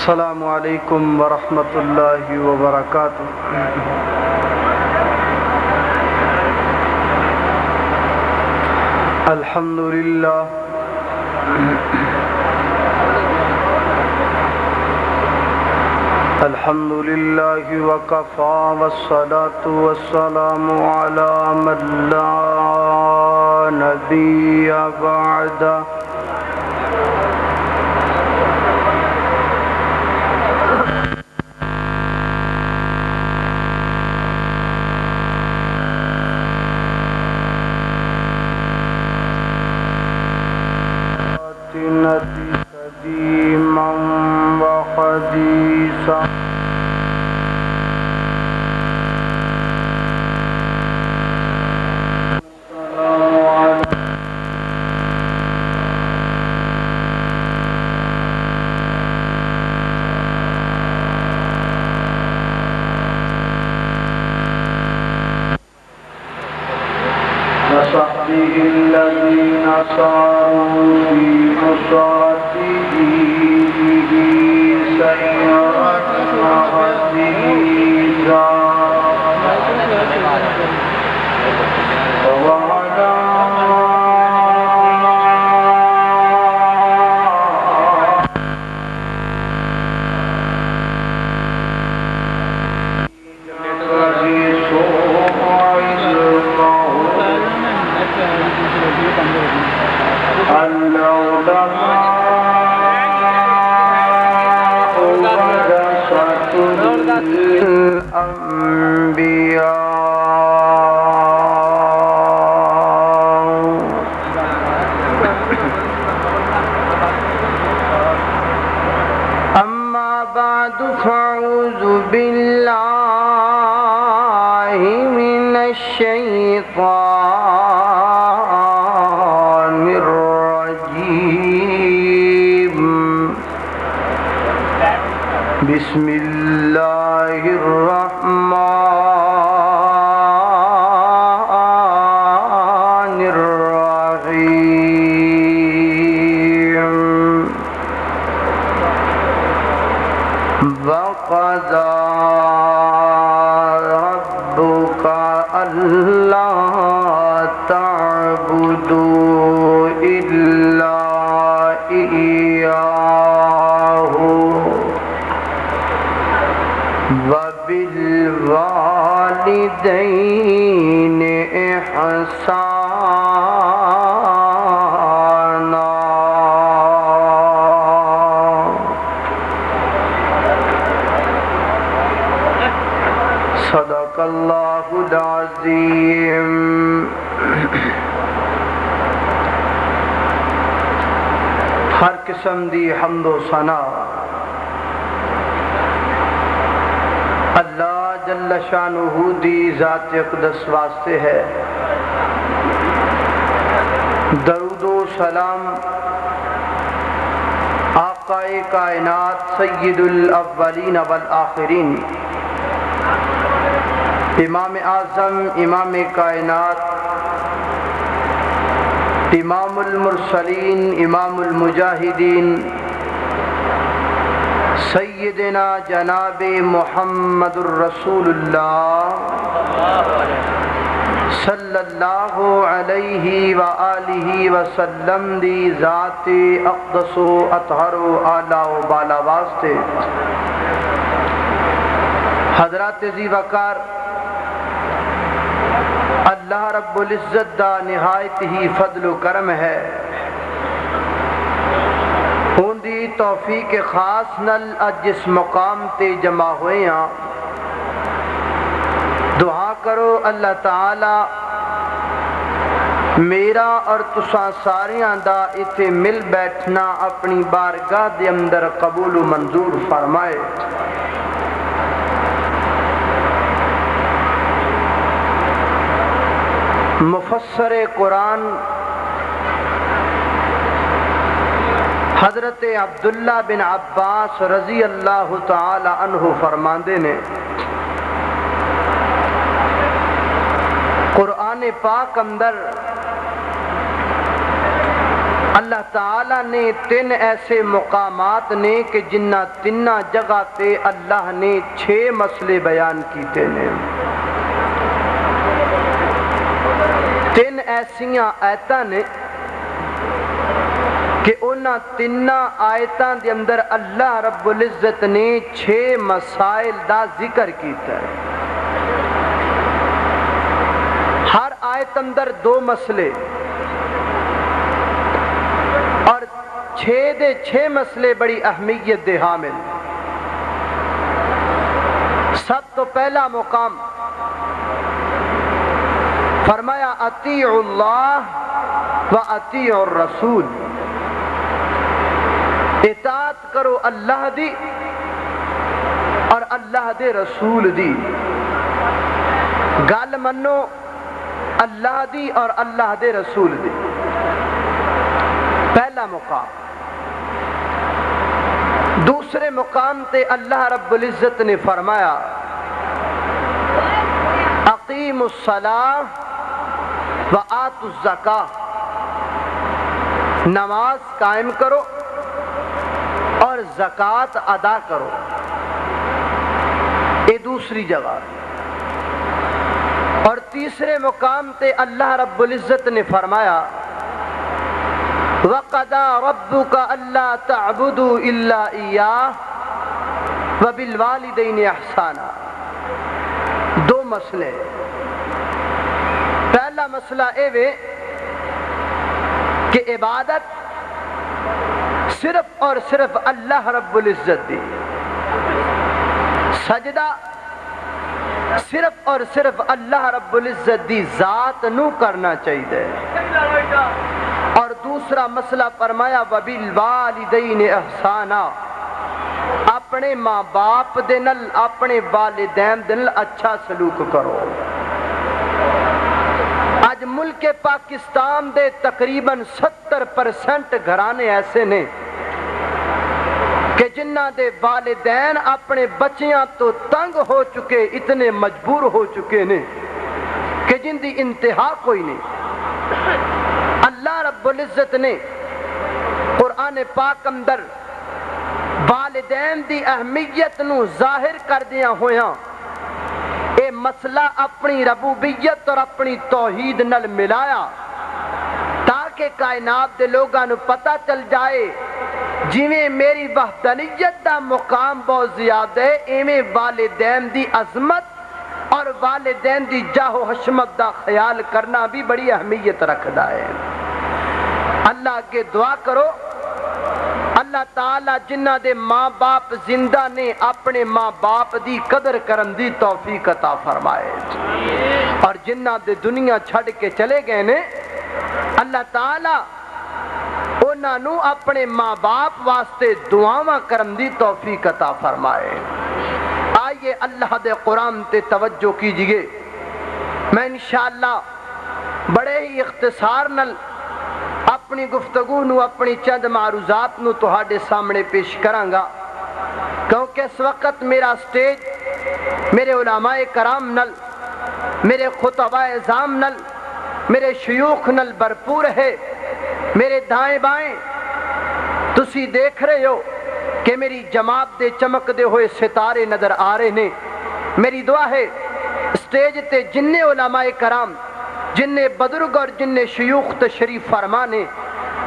السلام علیکم ورحمۃ اللہ وبرکاتہ۔ الحمد للہ الحمد للہ وکفی والصلاة والسلام علی من لا نبی بعدہ۔ قدیما وحدیثا وصحبه الذين ساروا في نصرته سيرا وحديثا ووعدا أما بعد فأعوذ بالله من الشيطان الرجيم بسم الله الرحمن الرحيم وقضى ربك ألا تعبدوا إلا إياه وبالوالدين إحسانا صدق اللہ العظیم۔ ہر قسم دی حمد و ثنا اللہ جل شانہ دی ذات اقدس واسطے ہے۔ درود و سلام آقا کائنات سید الاولین والآخرین امام اعظم امام کائنات امام المرسلین امام المجاہدین سیدنا جناب محمد الرسول اللہ صلی اللہ علیہ وآلہ وسلم دی ذات اقدس و اطہر و اعلیٰ و بالا واسطے۔ حضرات ذی وقار اللہ رب العزت دا نہایت ہی فضل و کرم ہے۔ ان دی توفیق خاص نل اج جس مقام تے جمع ہوئے ہیں، دعا کرو اللہ تعالی میرا اور تساں ساریاں دا اتھے مل بیٹھنا اپنی بارگاہ دے اندر قبول و منظور فرمائے۔ مفسر قرآن حضرت عبداللہ بن عباس رضی اللہ تعالی عنہ فرماندے نے، قرآن پاک اندر اللہ تعالیٰ نے تین ایسے مقامات نے کہ جنہ تنہ جگہ تے اللہ نے 6 مسئلے بیان کیتے نے. تین ایسیاں آیتاں نے کہ انہاں تنہ آیتاں دے اندر اللہ رب العزت نے 6 مسائل دا ذکر کیتا ہے. ہر آیت اندر 2 مسئلے اور 6 مسئلے بڑی اہمیت دے حامل. سب تو پہلا مقام فرمایا اطیعوا اللہ و اطیعوا الرسول، اطاعت کرو اللہ دی اور اللہ دے رسول دی. گل منو اللہ دی اور اللہ دے رسول دی. پہلا مقام. دوسرے مقام تے اللہ رب العزت نے فرمایا اقیموا الصلاۃ وآتوا الزکاۃ، نماز قائم کرو اور زکوٰۃ ادا کرو. یہ دوسری جگہ. اور تیسرے مقام تے اللہ رب العزت نے فرمایا وَقَضَىٰ رَبُّكَ أَلَّا تَعْبُدُوا إِلَّا إِيَّاهُ وَبِالْوَالِدَيْنِ إِحْسَانًا. 2 مسئلے. پہلا مسئلہ اے کہ عبادت صرف اور صرف اللہ رب العزت دی. سجدہ صرف اور صرف اللہ رب العزت دی ذات نو کرنا چاہیے. اور دوسرا مسئلہ فرمایا وَبِالْوَالِدَيْنِ إِحْسَانًا، اپنے ماں باپ دے نال اپنے والدین دے نال اچھا سلوک کرو. آج ملک پاکستان دے تقریباً 70% گھرانے ایسے نے کہ جنہ دے والدین اپنے بچیاں تو تنگ ہو چکے، اتنے مجبور ہو چکے نے کہ جن دی انتہا کوئی نہیں. اللہ رب العزت نے قرآن پاک اندر والدین دی اہمیت نو ظاہر کر دیا ہویاں اے مسئلہ اپنی ربوبیت اور اپنی توحید نل ملایا تاکہ کائنات دے لوگاں نو پتہ چل جائے جویں میری وحدانیت دا مقام بہت زیادہ ہے، ایویں والدین دی عظمت اور والدین دی جاہ و حشمت دا خیال کرنا بھی بڑی اہمیت رکھدا ہے. اللہ کے دعا کرو اللہ تعالیٰ جنہ دے ماں باپ زندہ نے اپنے ماں باپ دی قدر کرن دی توفیق عطا فرمائے، اور جنہ دے دنیا چھڑ کے چلے گئے نے اللہ تعالیٰ انہاں نو اپنے ماں باپ واسطے دعاواں کرن دی توفیق عطا فرمائے. آئیے اللہ دے قرآن تے توجہ کیجئے. میں انشاءاللہ بڑے ہی اختصار نل اپنی گفتگو نو اپنی چند معروضات نو تہاڈے سامنے پیش کراں گا، کیونکہ اس وقت میرا سٹیج میرے علماء کرام نل، میرے خطباء اعظام نل، میرے شیوخ نل بھرپور ہے. میرے دائیں بائیں تسی دیکھ رہے ہو کہ میری جماعت دے چمک دے ہوئے ستارے نظر آ رہے نے. میری دعا ہے سٹیج تے جننے علماء کرام، جننے بزرگ اور جننے شیوخ تشریف فرمانے،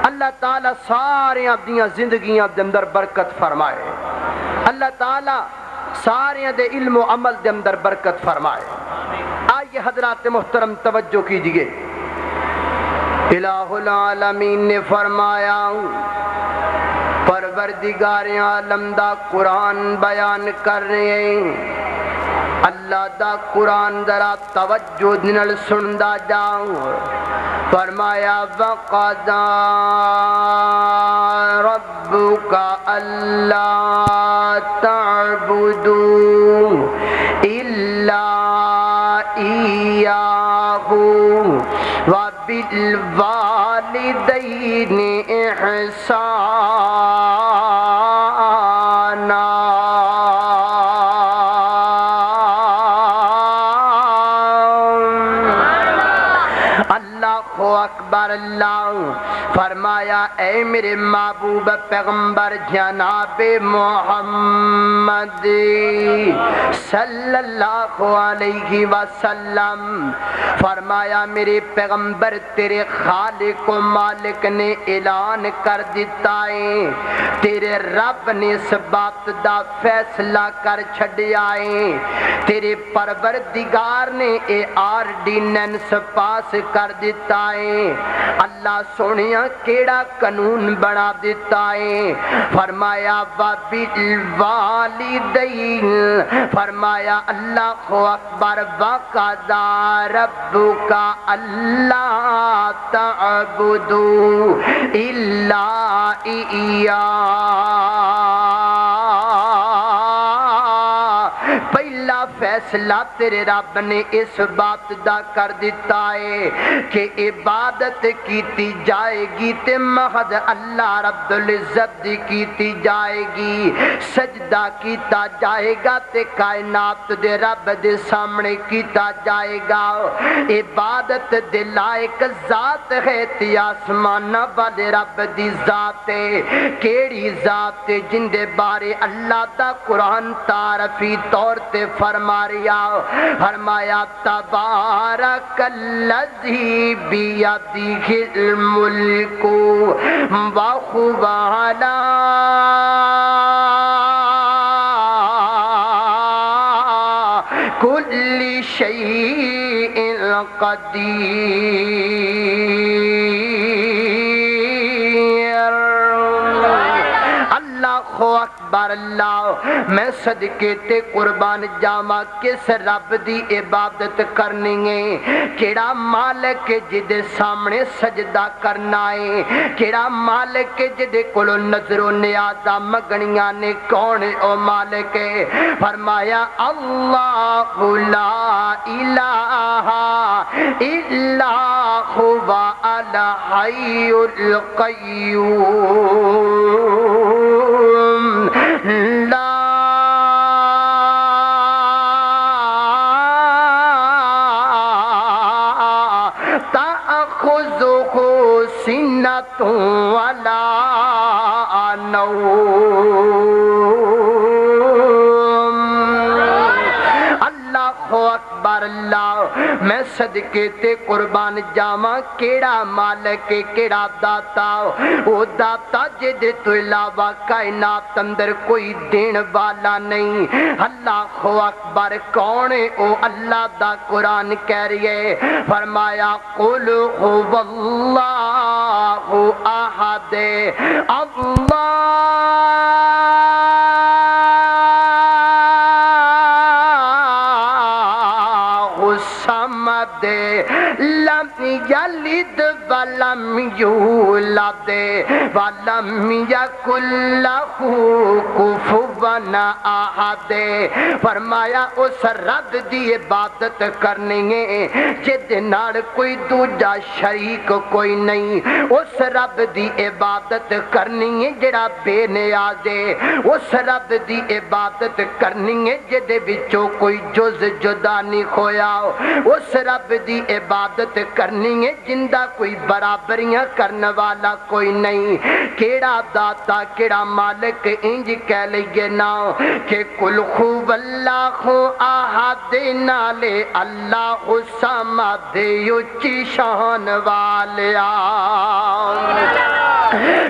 اللہ تعالیٰ سارے اپنیاں زندگیاں دے اندر برکت فرمائے. اللہ تعالیٰ سارے دے علم و عمل دے اندر برکت فرمائے. آئیے حضرات محترم توجہ کیجئے. الہ العالمین نے فرمایا پروردگار عالم دا قرآن بیان کر رہے ہیں. اللہ دا قرآن ذرا توجہ نال سندا جاؤ. فرمایا وَقَضَىٰ رَبُّكَ أَلَّا تَعْبُدُوا إِلَّا إِيَّاهُ وَبِالْوَالِدَيْنِ إِحْسَانًا. اللہ فرمایا اے میرے محبوب پیغمبر جناب محمد صلی اللہ علیہ وسلم، فرمایا میرے پیغمبر تیرے خالق و مالک نے اعلان کر دیتا ہے، تیرے رب نے اس بات دا فیصلہ کر چھڈیا ہے، تیرے پروردگار نے اے آرڈیننس پاس کر دیتا ہے۔ اللہ سونیا کیڑا قانون بنا دیتا ہے، فرمایا وَبِالْوَالِدَيْنِ، فرمایا اللہ اکبر، وَقَضَىٰ رَبُّكَ أَلَّا تَعْبُدُوا إِلَّا إِيَّاهُ، پہلا فیصلہ تیرے رب نے اس بات دا کر دیتا ہے کہ عبادت کیتی جائے گی تے محض اللہ رب العزت دی کیتی جائے گی، سجدہ کیتا جائے گا تے کائنات دے رب دے سامنے کیتا جائے گا۔ عبادت دے لائق ذات ہے تے آسمان والے رب دی ذات ہے، کیڑی ذات ہے جن دے بارے اللہ دا قرآن تعارفی طور تے فرمایا تبارک الذی بیدہ الملک وہو علی کل شیء قدیر۔ اللہ اکبر، اللہ میں صدقے تے قربان جاواں کس رب دی عبادت کرنی ہے، کیڑا مالک جدے سامنے سجدہ کرنا ہے، کیڑا مالک جدے کولو نظر و نیازاں منگنیاں نے، کون او مالک ہے؟ فرمایا اللہ لا الہ الا هو الحی القیوم، لا تأخذه سنة ولا نوم۔ اللہ اکبر، اللہ میں صدقے تے قربان جاواں کیڑا مالک کیڑا داتا، او داتا جدے تو علاوہ کائنات اندر کوئی دین والا نہیں۔ اللہ اکبر، کون ہے او اللہ دا قرآن کہہ رہی ہے، فرمایا قل هو اللہ احد اللہ الصمد لم یلد ولم یولد ولم یکن لہ کفوا احد۔ فرمایا اس رب دی عبادت کرنی ہے جدے نال کوئی دوجا شریک کوئی نہیں، اس رب دی عبادت کرنی ہے جڑا بے نیاز ہے، اس رب دی عبادت کرنی ہے جدے وچوں کوئی جز جدا نہیں کھویا، اس رب دی عبادت کرنی ہے جندہ کوئی برابریاں کرنے والا کوئی نہیں۔ کیڑا داتا کیڑا مالک انج کہہ لئے نا کہ قل هو اللہ احد، نالے اللہ صمد اچھی شان والیا،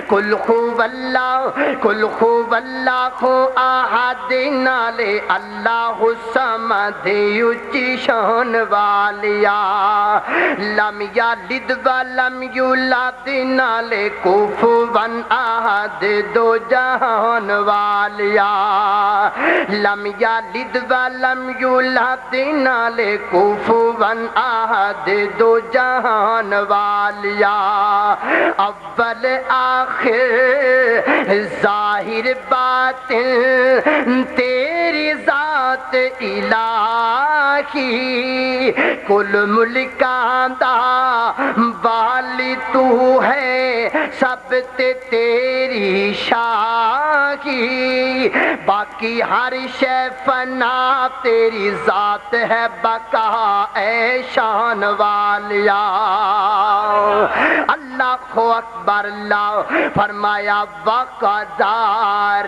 قل هو اللہ، قل هو اللہ احد، نالے اللہ صمد اچھی شان والیا، لم یلد ولم یولد، نالے کفوا احد دو جہان والیا، لم یلد ولم یولد، نالے کفوا احد دو جہان والیا، اول آخر ظاہر باطن تیری ذات الہی، کل ملکاں دا والی تو ہے، سب تے تیری شاہی، باقی باقی ہر شے فنا تیری ذات ہے بقا اے شان والیا اللہ اکبر اللہ فرمایا وقضا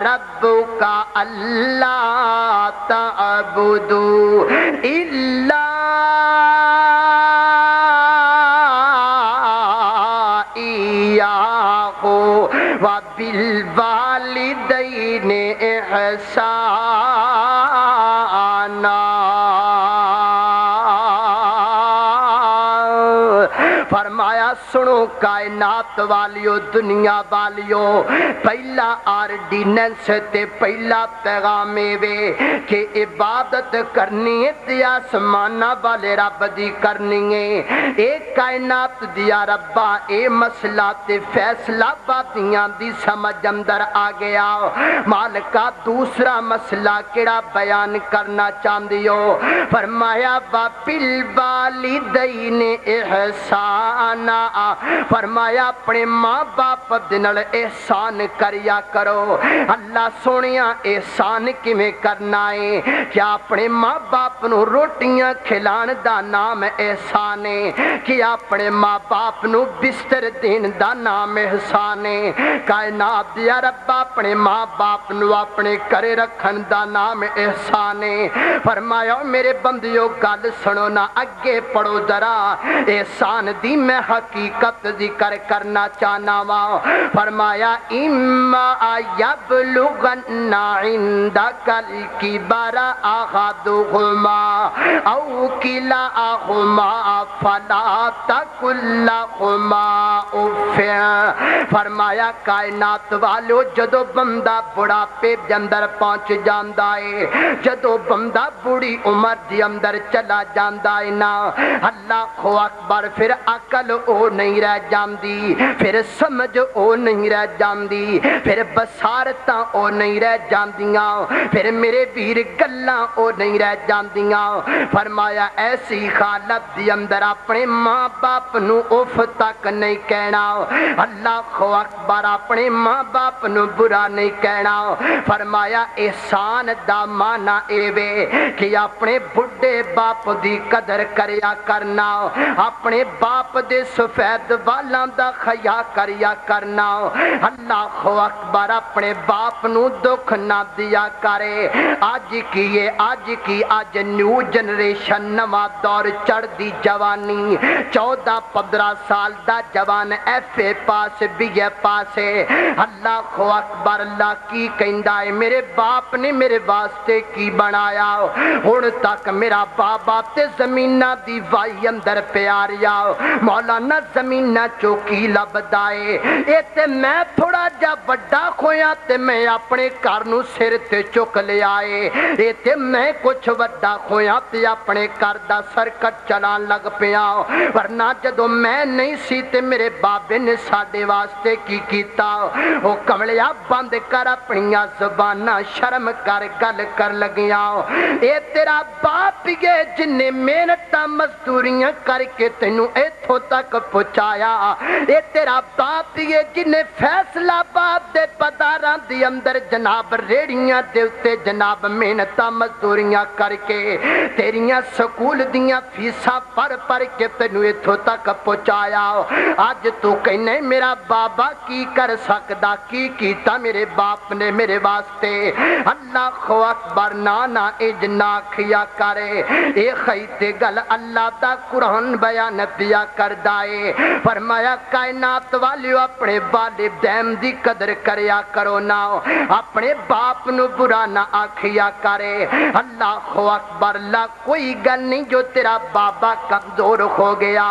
ربک اللہ تعبدوا الا ایاہ وبالوالدین احسانا فرمایا سنو کائنات والیو دنیا والیو پہلا آرڈیننس تے پہلا پیغام وے کہ عبادت کرنی ہے تے آسمانہ والے رب دی کرنی ہے اے کائنات دیا ربا اے مسئلہ تے فیصلہ باتیاں دی سمجھ اندر آ گیا مالکہ دوسرا مسئلہ کیڑا بیان کرنا چاندیو فرمایا وَبِالْوَالِدَيْنِ احسانا فرمایا اپنے ماں باپ دنال احسان کریا کرو اللہ سونیا احسان کیویں کرنا ہے کیا اپنے ماں باپ نو روٹیاں کھلان دا نام احسان ہے کیا اپنے ماں باپ نو بستر دین دا نام احسان ہے کائنات دیا رب اپنے ماں باپ نو اپنے کرے رکھن دا نام احسان ہے فرمایا میرے بندیو گل سنو نا اگے پڑھو ذرا احسان دی میں حقیقت ذکر کرنا چاہنا وا فرمایا اما یبلغن عندک الکبر احدہما او کلاہما فلا تقل لہما اف فرمایا کائنات والو جدو بندہ بڑھاپے دے اندر پہنچ جاندا ہے جدو بندہ بڑی عمر دے اندر چلا جاندا ہے نا اللہ اکبر پھر عقل او نہیں رہ جاندی پھر سمجھ او نہیں رہ جاندی پھر بصارتاں او نہیں رہ جاندیاں پھر میرے ویر گلاں او نہیں رہ جاندیاں فرمایا ایسی حالت دی اندر اپنے ماں باپ نو اف تک نہیں کہنا اللہ اکبر اپنے ماں باپ نو برا نہیں کہنا فرمایا احسان دا معنی اے وے کہ اپنے بڈھے باپ دی قدر کریا کرنا اپنے باپ دے سفید والاں دا خیا کریا کرنا اللہ اکبر اپنے باپ نو دکھ نہ دیا کرے آج کی نیو جنریشن نواں دور چڑھ دی جوانی 14-15 سال دا جوان ایف اے پاس بی اے پاس ہے اللہ اکبر اللہ کی کہندا ہے میرے باپ نے میرے واسطے کی بنایا ہن تک میرا بابا تے زمیناں دی وائی اندر پیاریا مولانا زمیناں چوکی لبدائے اے تے میں تھوڑا جا بڑا کھویا تے میں اپنے گھر نو سر تے چک لے آئے اے تے میں کچھ وڈا کھویا تے اپنے گھر دا سرکٹ چلان لگ پیا ورنہ جدو میں نہیں سی تے میرے بابے نے ساڈے واسطے کی کیتا او کملیا بند کر اپنی زباناں شرم کر گل کر لگیا اے تیرا باپ یہ جن نے محنتاں مزدوریاں کر کے تینوں ایتھوں تک پہنچایا اے تیرا باپ یہ جن نے فیصلہ باپ دے بازاراں دی اندر جناب ریڑیاں دے اتے جناب محنتاں مزدوریاں کر کے تیریاں سکول دیاں فیساں پر کے تینوں ایتھوں تک پہنچایا آج تو کہنے میرا بابا کی کر سکدا کی کیتا میرے باپ نے میرے واسطے اللہ اکبر نانا اجنا کھیا کرے اے خیتے گل اللہ دا قرآن بیان پیا کر دائے فرمایا کائنات والیو اپنے والدین دی قدر کریا کرو نا اپنے باپ نو برا نہ آکھیا کرے اللہ اکبر اللہ کوئی گل نہیں جو تیرا بابا کمزور ہو گیا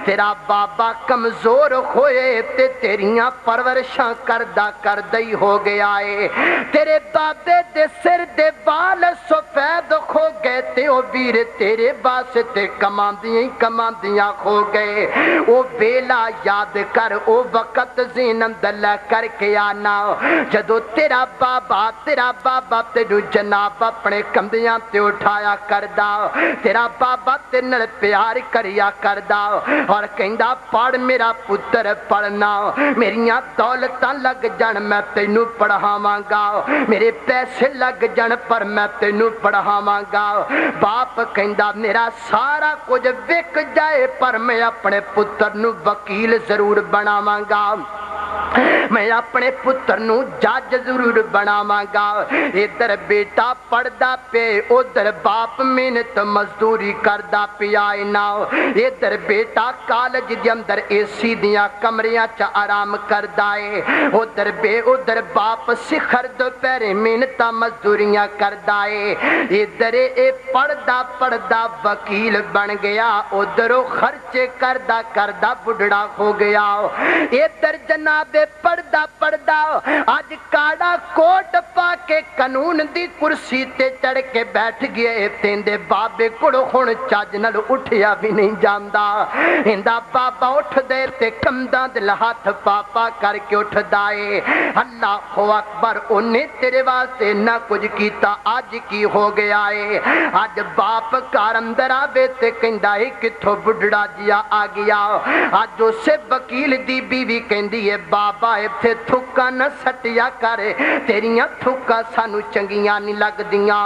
تیرا بابا کمزور ہوئے تے تیریاں پرورشاں کردہ ہی ہو گیا ہے تیرے بابے دے سر دے بال سفید ہو گئے تے او ویر تیرے واسطے کماندیاں ہو گئے او بیلا یاد کر او وقت زین اندر کر کے آنا جدو تیرا بابا تینو جناب اپنے کندھیاں تے اٹھایا کردا، تیرا بابا تیرے نال پیار کریا کردا اور کہندا پڑھ میرا پتر پڑھنا، میریاں دولتاں لگ جان میں تینو پڑھاواں گا، میرے پیسے لگ جان پر میں تینو پڑھاواں گا۔ باپ کہندا میرا سارا کچھ وک جائے پر میں اپنے پتر نو وکیل ضرور بناواں گا، میں اپنے پتر نو جج ضرور بناواں گا۔ ادھر بیٹا پڑھدا پے، ادھر باپ محنت مزدوری کردا پیا نا، ادھر بیٹا کالج دے اندر اے سی دیاں کمریاں چ آرام کردا اے، ادھر باپ سکھر دوپہرے محنت مزدوریاں کردا اے، ادھر اے پڑھدا وکیل بن گیا، ادھر خرچے کردا بڈھڑا ہو گیا، ادھر جناب پڑھدا آج کاڑا کوٹ پا کے قانون دی کرسی تے چڑھ کے بیٹھ گئے، تیندے بابے کوڑ ہن چج نال اٹھیا بھی نہیں جاندا، ہندا بابا اٹھ دے تے کمداں دے ہاتھ پاپا کر کے اٹھدا اے۔ اللہ اکبر، اونے تیرے واسطے نہ کچھ کیتا، اج کی ہو گیا اے؟ اج باپ گھر اندر آوے تے کہندا اے کتھوں بڈھڑا جیا آ گیا، اج اسے وکیل دی بیوی کہندی ہے بابا ایتھے تھکا نہ سٹیا کرے، تیریاں تھکا سانو چنگیاں نہیں لگدیاں،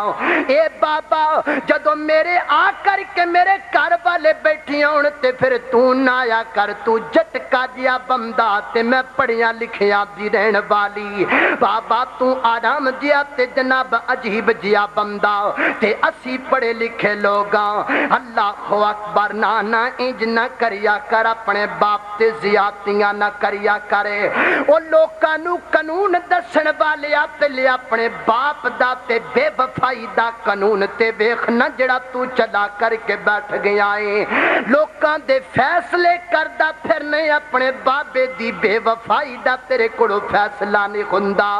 اے بابا جدو میرے آ کر کے میرے گھر والے بیٹھی ہون تے پھر تو نہ آیا کر، تو جٹکا جیا بندہ تے میں پڑھیا لکھیا دی رہن والی، بابا تو آرام جیا تے جناب عجیب جیا بندہ تے اسی پڑھے لکھے لوگاں۔ اللہ اکبر، نانا انج نہ کریا کر، اپنے باپ تے زیادتیاں نہ کریا کرے، او لوکاں نو قانون دسن والے تے اپنے باپ دا تے بے وفائی دا قانون تے ویکھنا جڑا تو چلا کر کے بیٹھ گیا اے، لوکاں دے فیصلے کردا پھرنے، اپنے بابے دی بے وفائی دا تیرے کولوں فیصلہ نہیں ہوندا۔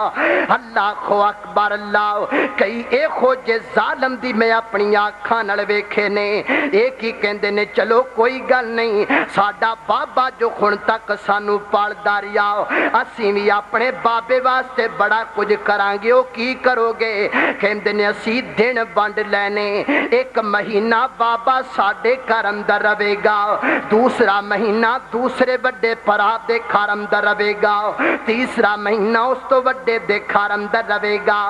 اللہ اکبر، اللہ کئی اے خوجے ظالم دی میں اپنی آنکھاں نال ویکھے نے، ایک ہی کہندے نے چلو کوئی گل نہیں، ساڈا بابا جو ہن تک سانو پالدا رہیا، اسی بھی اپنے بابے واسطے بڑا کچھ کران گے۔ او کی کرو گے؟ کہندے نے اسی دن ونڈ لینے، ایک مہینہ بابا ساڈے گھر اندر رہے گا، دوسرا مہینہ دوسرے بڑے پرا دے گھر اندر رہے گا، تیسرا مہینہ اس تو بڑے دے گھر اندر رہے گا۔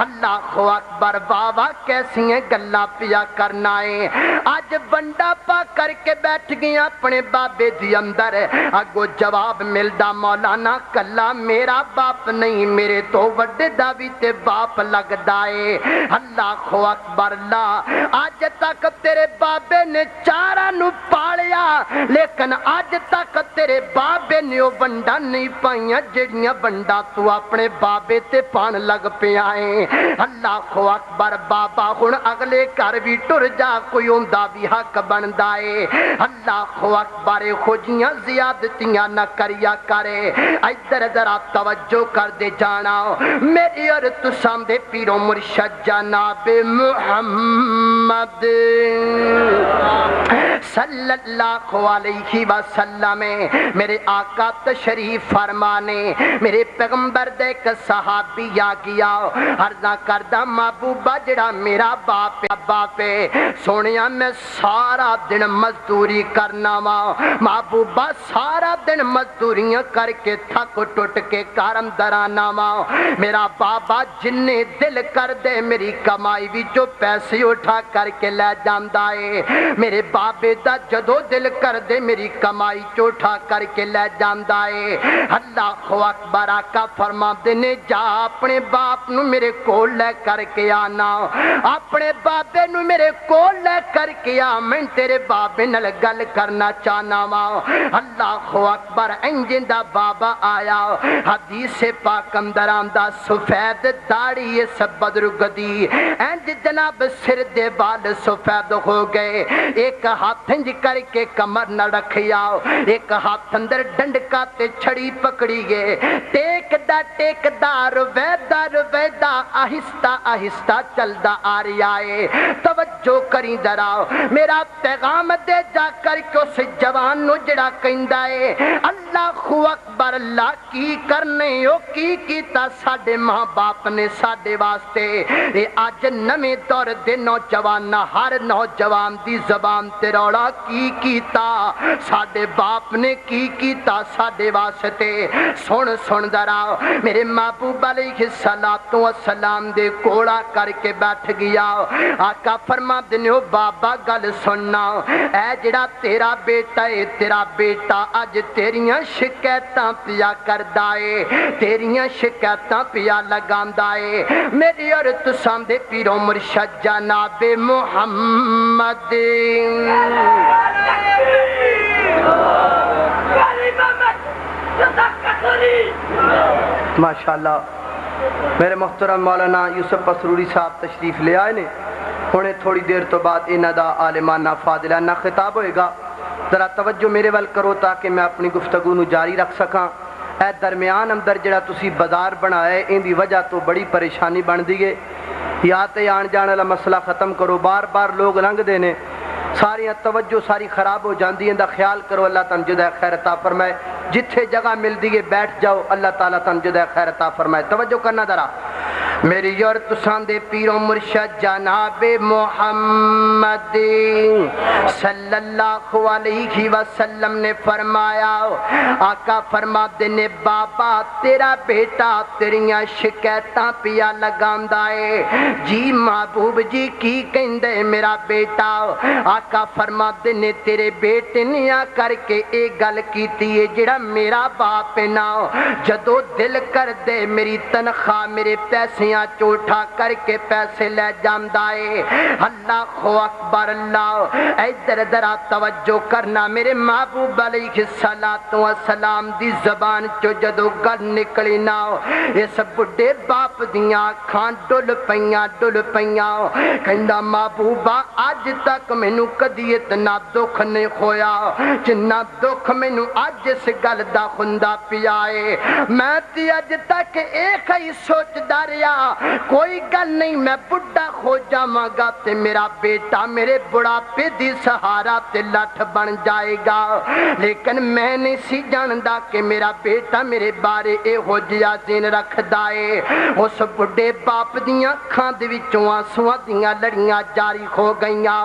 اللہ اکبر، بابا کیسی گلاں پیا کرنا ہے، اج ونڈا پا کر کے بیٹھ گیا اپنے بابے دی اندر، اگو جواب ملدا مولانا کلا میرا باپ نہیں، میرے تو وڈے دا بھی تے باپ لگدا اے۔ اللہ اکبر، لا اج تک تیرے بابے نے چارا نو پالیا، لیکن اج تک تیرے بابے نے او ونڈا نہیں پائیاں جڑیاں ونڈا تو اپنے بابے تے پان لگ پیا اے۔ اللہ اکبر، بابا ہن اگلے گھر بھی ٹر جا، کوئی اوندا بھی حق بندا اے۔ اللہ اکبر، خوجیاں زیادتیاں نہ کریا کرے، ادھر ذرا توجہ کر دے جانا، میری اور تساں دے پیرو مرشد جناب محمد صلی اللہ علیہ وسلم، میرے آقا تشریف فرمانے، میرے پیغمبر دے ایک صحابی آ گیا، عرضاں کردہ محبوبہ جڑا میرا باپ ہے، سونیا میں سارا دن مزدوری کرنا وا، محبوبہ سارا دن مزدوریاں کر کے تھک ٹوٹ کے کارم درانا وا، میرا بابا جننے دل کر دے میری کمائی بھی جو پیسے اٹھا کر کے لے جاندا ہے، میرے بابے دا جدو دل کر دے میری کمائی چوٹھا کر کے لے جاندا ہے۔ اللہ اکبر، آقا فرماندے نے جا اپنے باپ نو میرے کول لے کر کے آنا، اپنے بابے نو میرے کول لے کر کے آ، میں تیرے بابے نال گل کرنا چاہنا وا۔ اللہ اکبر، انجن دا بابا آیا، حدیث پاک اندر آندا سفید داڑھی اس بزرگ دی، انج جناب سر دے بال سفید ہو گئے، ایک ہاتھ انج کر کے کمر نہ رکھیا، ایک ہاتھ اندر ڈنڈکا تے چھڑی پکڑی گئے، ٹیک دا رویدہ آہستہ آہستہ چلدا آ رہا ہے۔ توجہ کری ذرا، میرا پیغام دے جا کر کے اس جوان نو جڑا کہندا ہے اللہ اللہ اکبر اللہ کی کرنے ہو کی کیتا ساڈے ماں باپ نے ساڈے واسطے اے اج نویں دور دے نوجوان ہر نوجوان دی زبان تے روڑا کی کیتا ساڈے باپ نے کی کیتا ساڈے واسطے سن سن ذرا میرے محبوب علیہ الصلوۃ والسلام دے کوڑا کر کے بیٹھ گیا آقا فرما دنیو بابا گل سننا اے جڑا تیرا بیٹا ہے تیرا بیٹا اج تیریاں شکایتاں پیا کردا اے تیریاں شکایتاں پیا لگاندا اے میری اور تساں دے پیرو مرشد جناب محمد ماشاءاللہ میرے محترم مولانا یوسف پسروری صاحب تشریف لے آئے نے ہونے تھوڑی دیر تو بعد انہاں دا عالمانہ فاضلانہ خطاب ہوئے گا ذرا توجہ میرے ول کرو تاکہ میں اپنی گفتگو نو جاری رکھ سکاں اے درمیان اندر جڑا تسی بازار بنائے ان دی وجہ تو بڑی پریشانی بن دی ہے یا تے آن جان والا مسئلہ ختم کرو بار بار لوگ لنگ دے نے ساری توجہ ساری خراب ہو جاندی ہے دا خیال کرو اللہ تعالی جدا خیر عطا فرمائے جتھے جگہ مل دی ہے بیٹھ جاؤ اللہ تعالی تعالی جدا خیر عطا فرمائے توجہ کرنا ذرا میری اور تساں دے پیرو مرشد جناب محمد صلی اللہ علیہ وسلم نے فرمایا آقا فرما دینے بابا تیرا بیٹا تیریاں شکایتاں پیا لگاندا ہے جی محبوب جی کی کہندے میرا بیٹا آقا فرما دینے تیرے بیٹے نے آ کر کے ایک گل کیتی ہے جڑا میرا باپ نا جدو دل کر دے میری تنخواہ میرے پیسے چوٹھا کر کے پیسے لے جاندا ہے اللہ اکبر اللہ ادھر ذرا توجہ کرنا میرے محبوب علیہ الصلوۃ والسلام دی زبان چو جدو گل نکلی نا اس بڈھے باپ دیاں اکھاں ڈل پیاں کہندا محبوبا اج تک مینوں کدی اتنا دکھ نہیں ہویا جنہ دکھ مینوں اج اس گل دا ہوندا پیا ہے میں تے اج تک ایک ہی سوچدا رہیا کوئی گل نہیں میں بڑھا ہو جاواں گا تے میرا بیٹا میرے بڑھاپے دی سہارا تے لٹھ بن جائے گا لیکن میں نہیں سی جاندا کہ میرا بیٹا میرے بارے اے ہو جیا ذہن رکھدا ہے اس بڑھے باپ دیاں اکھاں دے وچوں آنسواں دیاں لڑیاں جاری ہو گئیاں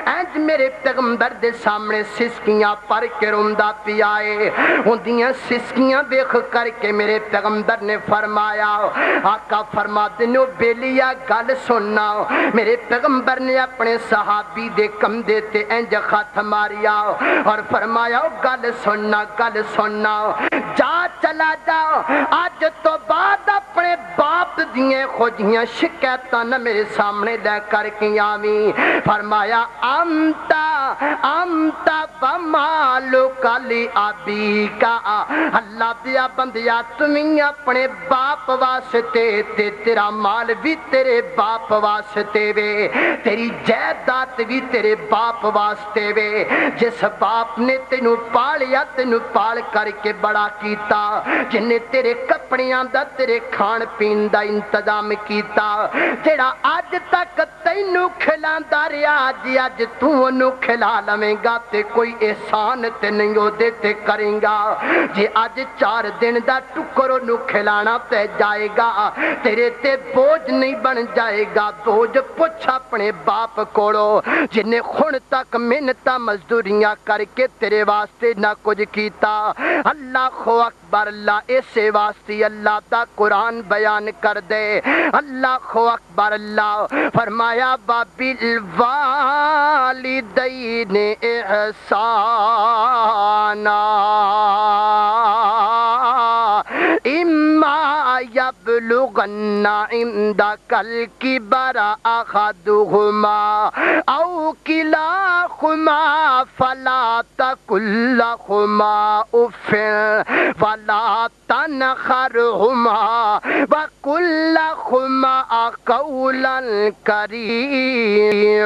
انج میرے پیغمبر دے سامنے سسکیاں پر کے روندا پیا ہے اندیاں سسکیاں دیکھ کر کے میرے پیغمبر نے فرمایا آقا فرما دنو بیلیا گل سننا میرے پیغمبر نے اپنے صحابی دے کمدے تے انج ہاتھ ماریا اور فرمایا گل سننا جا چلا جا آج تو بعد اپنے باپ دیئے خوجیاں شکایتاں نہ میرے سامنے لے کر کے آویں فرمایا امتا ومالو کلی ابی کا اللہ دیا بندیا تمہیں اپنے باپ واسطے تے تیرا مال بھی تیرے باپ واسطے وے تیری جائیداد بھی تیرے باپ واسطے وے جس باپ نے تینو پالیا تینو پال کر کے بڑا کیتا جن نے تیرے کپڑیاں دا تیرے کھان پین دا انتظام کیتا جیڑا آج تک تینو کھلاندا رہیا جی اج تو انو کھلا لویں گا تے کوئی احسان تے نہیں او دے تے کریں گا جی اج 4 دن دا ٹکر نو کھلانا تے جائے گا تیرے تے بوجھ نہیں بن جائے گا بوجھ پوچھ اپنے باپ کوڑو جن نے خون تک محنتاں مزدوریاں کر کے تیرے واسطے نہ کچھ کیتا اللہ اکبر اللہ اسے واسطے اللہ دا قرآن بیان کر دے اللہ اکبر اللہ فرمایا وَبِالْوَالِدَيْنِ إِحْسَانًا إِمَّا يَبْلُغَنَّ عِندَكَ الْكِبَرَ أَحَدُهُمَا أَوْ كِلَاهُمَا فَلَا تَقُل لَّهُمَا أُفٍّ وَلَا تَنْهَرْهُمَا وَقُل لَّهُمَا قَوْلًا كَرِيمًا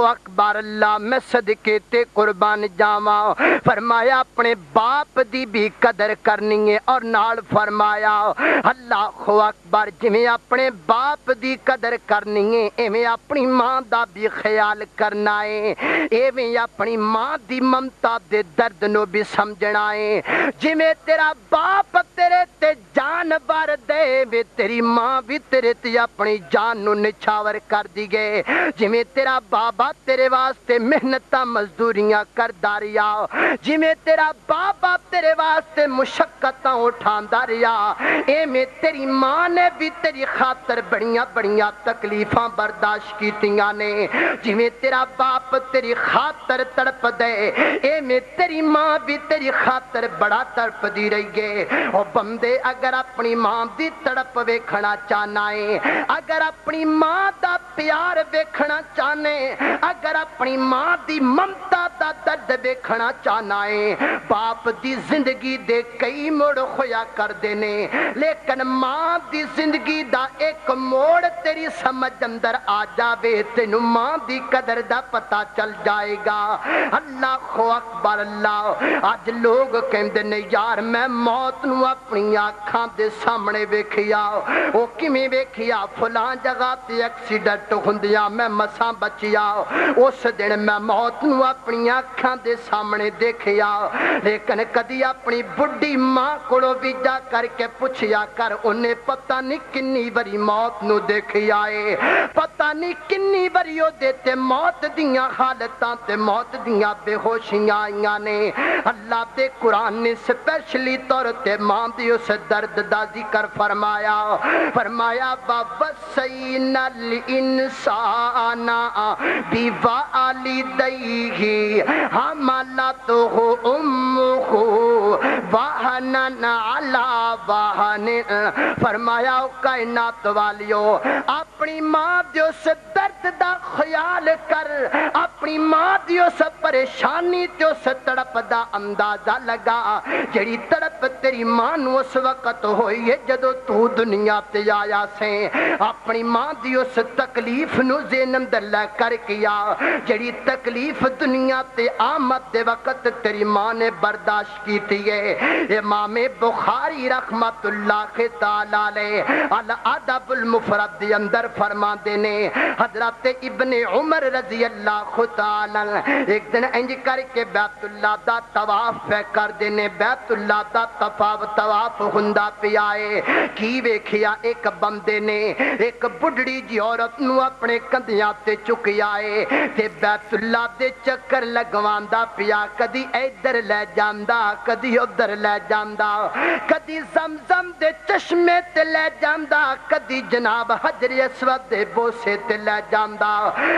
اکبر اللہ میں صدقے تے قربان جاواں فرمایا اپنے باپ دی بھی قدر کرنی ہے اور نال فرمایا اللہ اکبر اکبر جویں اپنے باپ دی قدر کرنی ہے ایویں اپنی ماں دا بھی خیال کرنا ہے ایویں اپنی ماں دی ممتا دے درد نو بھی سمجھنا ہے جویں تیرا باپ تیرے تے جان بار دے وے تیری ماں بھی تیرے تے اپنی جان نو نچھاور کر دی گئے جویں تیرا بابا تیرے واسطے محنتاں مزدوریاں کردا رہیا جویں تیرا بابا تیرے واسطے مشقتاں اٹھاندا رہیا ایویں تیری ماں نے بھی تیری خاطر بڑیاں بڑیاں تکلیفاں برداشت کیتیاں نے جویں تیرا باپ تیری خاطر تڑپ دے ایویں تیری ماں بھی تیری خاطر بڑا تڑپ دی رہی گے او بندے اگر اپنی ماں دی تڑپ ویکھنا چاہنا ہے اگر اپنی ماں دا پیار ویکھنا چاہنے اگر اپنی ماں دی ممتا دا درد ویکھنا چاہنا ہے باپ دی زندگی دے کئی موڑ ہویا کر دینے لیکن ماں دی زندگی دا ایک موڑ تیری سمجھ اندر آ جاوے تینو ماں دی قدر دا پتہ چل جائے گا اللہ اکبر اللہ آج لوگ کہندے نے یار میں موت نو اپنی آنکھاں دے سامنے ویکھیا او کیویں ویکھیا فلاں جگہ تے ایکسیڈنٹ ہوندیا میں مساں بچیا اس دن میں موت نو اپنی آنکھاں دے سامنے دیکھیا لیکن کدی اپنی بڈھی ماں کولوں بھی جا کر کے پوچھیا کر انہیں پتہ نہیں کنی بری موت نو دیکھیا اے پتہ نہیں کنی بری او دیتے موت دیاں حالتاں تے موت دیاں بے ہوشیاں آئیاں نے اللہ دے قرآن نے سپیشلی طور تے ماں دی اس درد دا ذکر فرمایا وَوَصَّيْنَا الْإِنسَانَ بِوَالِدَيْهِ حَمَلَتْهُ أُمُّهُ وَهْنًا عَلَى وَهْنٍ فرمایا کائنات والیو اپنی ماں دی اس درد دا خیال کر اپنی ماں دی اس پریشانی تے اس تڑپ دا اندازہ لگا جڑی تڑپ تیری ماں نو اس وقت ہوئی ہے جدو تو دنیا تے آیا سے اپنی ماں دی اس تکلیف نو ذہن اندر لے کر کیا جڑی تکلیف دنیا تے آمد دے وقت تیری ماں نے برداشت کی تھی ہے امام بخاری رحمت اللہ تعالی علیہ الادب المفرد دے اندر فرما دینے حضرت ابن عمر رضی اللہ تعالی ایک دن انج کر کے بیت اللہ دا طواف کر دینے بیت اللہ دا طواف ہندا پہ آئے کی ویکھیا ایک بندے نے ایک بڑھڑی جی عورت نو اپنے کندھیاں تے چکی آئے تے بیت اللہ دے چکر لگواندا پیا کدی ادھر لے جاندا کدی ادھر لے جاندا کدی زمزم دے چشمے تے لے جاندا کدی جناب حجر اسود دے بوسے تے لے جاندا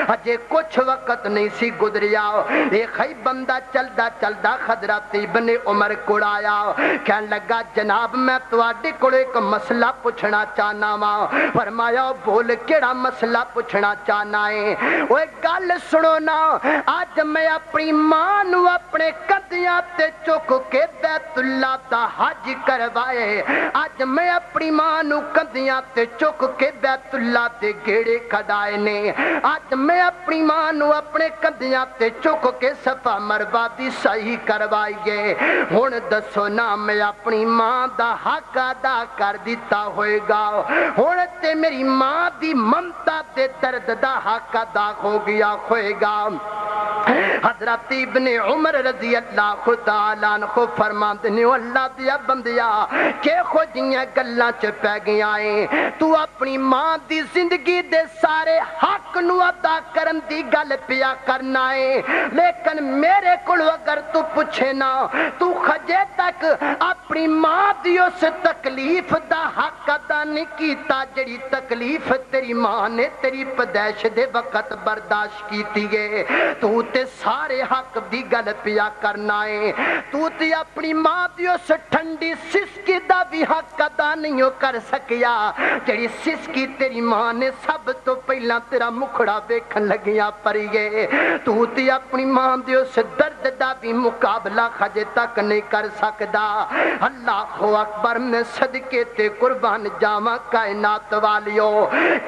اجے کچھ وقت نہیں سی گزریا ایک ہی بندہ چلدا چلدا حضرت ابن عمر کو آیا کہنے لگا جناب میں تواڈے کول ایک مسئلہ پوچھنا چاہنا وا فرمایا بول کیڑا مسئلہ پوچھنا چاہنا ہے اوے گل سنو نا اج میں اپنی ماں نو اپنے کندھیاں تے چک کے بیت اللہ دا حج کروائے اج میں اپنی ماں نو کندھیاں تے چک کے بیت اللہ دے گیڑے کھڈائے نے اج میں اپنی ماں نو اپنے کندھیاں تے چک کے صفا مروہ دی صحیح کروائیے ہن دسو نا میں اپنی ماں دا حق ادا کر دیتا ہوئے گا ہن تے میری ماں دی ممتا دے درد دا حق ادا ہو گیا ہوئے گا حضرت ابن عمر رضی اللہ تعالی عنہ فرماندے نے اللہ دیا بندیا کہ خوجیاں گلاں چ پے گیا اے تو اپنی ماں دی زندگی دے سارے حق نو ادا کرن دی گل پیا کرنا ہے لیکن میرے کول اگر تو پوچھے نا تو خجے تک اپنی ماں دی اس تکلیف دا حق ادا نہیں کیتا جڑی تکلیف تیری ماں نے تیری پیدائش دے وقت برداشت کیتی ہے تو تے سارے حق دی گل پیا کرنا ہے تو تے اپنی ماں دی اس ٹھنڈی سسکی دا بھی حق ادا نہیں کر سکیا جڑی سسکی تیری ماں نے سب تو پہلا تیرا مکھڑا ویکھن لگیاں پری گئے تو تے اپنی ماں دی اس درد دا بھی مقابلہ خجے تک نہیں کر سکدا اللہ اکبر میں صدقے تے قربان جاواں کائنات والیو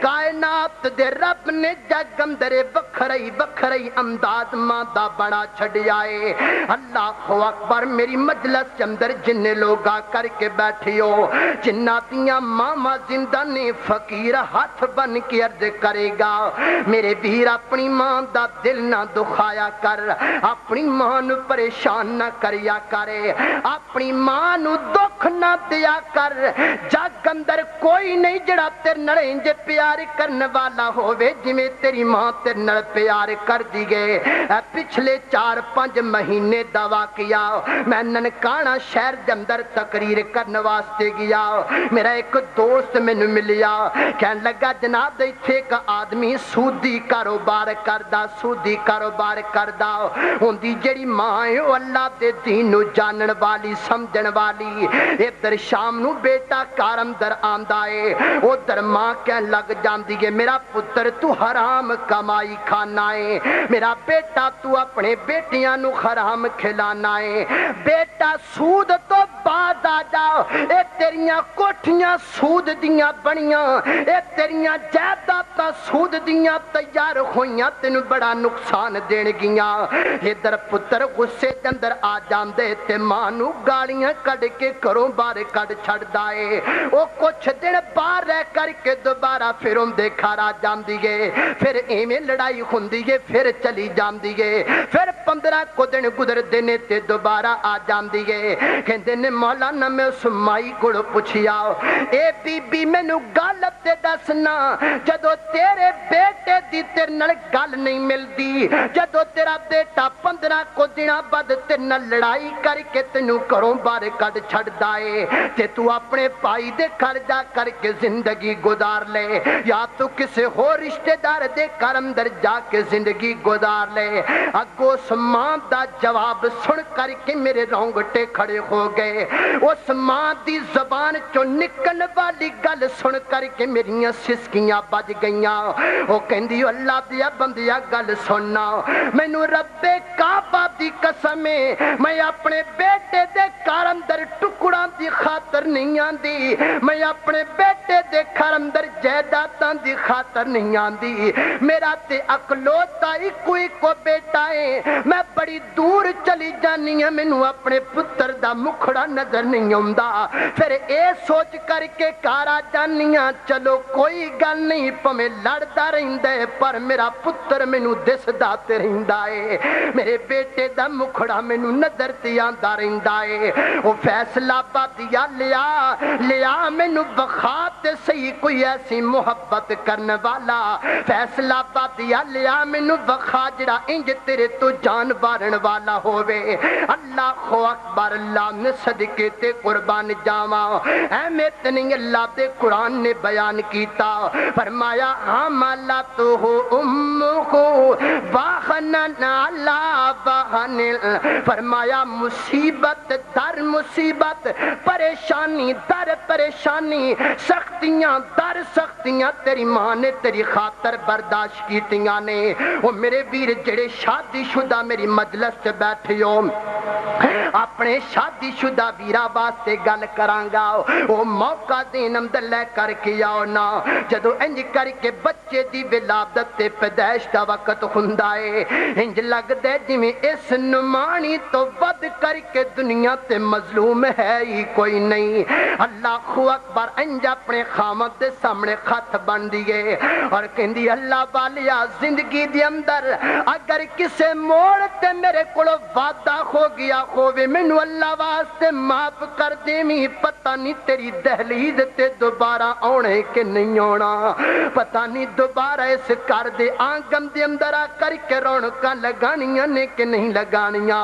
کائنات دے رب نے جگ اندر وکھرئی وکھرئی انداز ماں دا بڑا چھڑیا ہے۔ اللہ اکبر، میری مجلس کے اندر جن لوگ آ کر کے بیٹھی ہو، جنہ دیاں ماما زندہ نے، فقیر ہاتھ بن کے عرض کرے گا میرے ویر اپنی ماں دا دل نہ دکھایا کر، اپنی ماں نو پریشان نہ کریا کرے، اپنی ماں نو دکھ نہ دیا کر۔ جگ اندر کوئی نہیں جڑا تیرے نال انج پیار کرنے والا ہووے جویں تیری ماں تیرے نال پیار کر دی گئے۔ پچھلے 4-5 مہینے دا واقعہ، میں ننکانہ شہر دے اندر تقریر کرنے واسطے گیا، میرا ایک دوست مینوں ملیا، کہنے لگا جناب ایتھے ایک آدمی سودی کاروبار کردا ہوندی جڑی ماں ہے او اللہ دے دین نو جانن والی سمجھن والی، ادھر شام نو بیٹا کار اندر آندا ہے، ادھر ماں کہن لگ جاندی ہے میرا پتر تو حرام کمائی کھانا ہے، میرا بیٹا تو اپنے بیٹیاں نو حرام کھلانا ہے، بیٹا سود تو بعد آ جا، اے تیریاں کوٹھیاں سود دیاں بنیاں، اے تیریاں جائیداداں سود دیاں تیار ہوئیاں، تینوں بڑا نقصان دین گیاں۔ ادھر پتر غصے دے اندر آ جاندے تے ماں نو گالیاں کڈ کے گھروں باہر کڈ چھڑدا اے، او کچھ دن باہر رہ کر کے دوبارہ پھر اندے گھر آ جاندی ہے، پھر ایویں لڑائی ہوندی ہے، پھر چلی جاندی ہے، پھر 15 کو دن گزر دینے تے دوبارہ آ جاندی ہے، کہندے نے مولانا میں اس مائی کولوں پوچھیا اے بی بی مینوں گل تے دسنا، جدوں تیرے بیٹے دی تیرے نال گل نہیں ملدی، جدوں تیرا بیٹا 15 کو دناں بعد تیرے نال لڑائی کر کے تینوں گھروں باہر کڈ چھڑدا اے تے تو اپنے بھائی دے گھر جا کر کے زندگی گزار لے، یا تو کسی ہور رشتہ دار دے گھر اندر جا کے زندگی گزار لے۔ اگوں اس ماں دا جواب سن کر کے میرے رونگٹے کھڑے ہو گئے، اس ماں دی زبان چوں نکلن والی گل سن کر کے میریاں سسکیاں بج گئیاں۔ وہ کہندی اللہ دیا بندیا گل سننا، مینوں رب کعبہ دی قسم ہے میں اپنے بیٹے دے گھر اندر ٹکڑاں دی خاطر نہیں آندی، میں اپنے بیٹے دے گھر اندر جائیداداں دی خاطر نہیں آندی، میرا تے اکلوتا ہی کوئی کو بیٹا ہے، میں بڑی دور چلی جانی ہوں، مینوں اپنے پتر دا مکھڑا نظر نہیں آندا، پھر اے سوچ کر کے گھر آ جانی ہوں چلو کوئی گل نہیں پویں لڑدا رہندا ہے پر میرا پتر مینوں دسدا تے رہندا ہے، میرے بیٹے دا مکھڑا مینوں نظر تے آندا رہندا ہے۔ او فیصلہ بادیا لیا مینوں بخا تے صحیح کوئی ایسی محبت کرنے والا، فیصلہ بادیا لیا مینوں بخا جڑا انج تیرے تو جان بارن والا ہووے۔ اللہ اکبر، اللہ نے صدقے تے قربان جاواں، اہمیت نہیں اللہ دے قرآن نے بیان کیتا، فرمایا حملتہ امہ وہنن علی وہن، فرمایا مصیبت در مصیبت، پریشانی در پریشانی، سختیاں در سختیاں تیری ماں نے تیری خاطر برداشت کیتیاں نے۔ وہ میرے ویر جڑے شادی شدہ میری مجلس سے بیٹھے ہو، اپنے شادی شدہ ویرا واسطے گل کرانگا، وہ موقع دین اندر لے کر کے آؤ نا، جدو انج کر کے بچے دی ولادت تے پیدائش دا وقت ہوندا ہے، انج لگ دے جویں اس نمانی تو ود کر کے دنیا تے مظلوم ہے ہی کوئی نہیں۔ اللہ اکبر، انج اپنے خامد دے سامنے خط بن دیے اور کہندی اللہ والیا زندگی دے اندر اگر کسے موڑ تے میرے کولو وعدہ ہو گیا ہووے مینوں اللہ واسطے معاف کر دیویں، پتہ نہیں تیری دہلیز تے دوبارہ آنے کہ نہیں آنا، پتہ نہیں دوبارہ اس گھر دے آنگن دے اندر آ کر کے رونقاں لگانیاں نے کہ نہیں لگانیاں،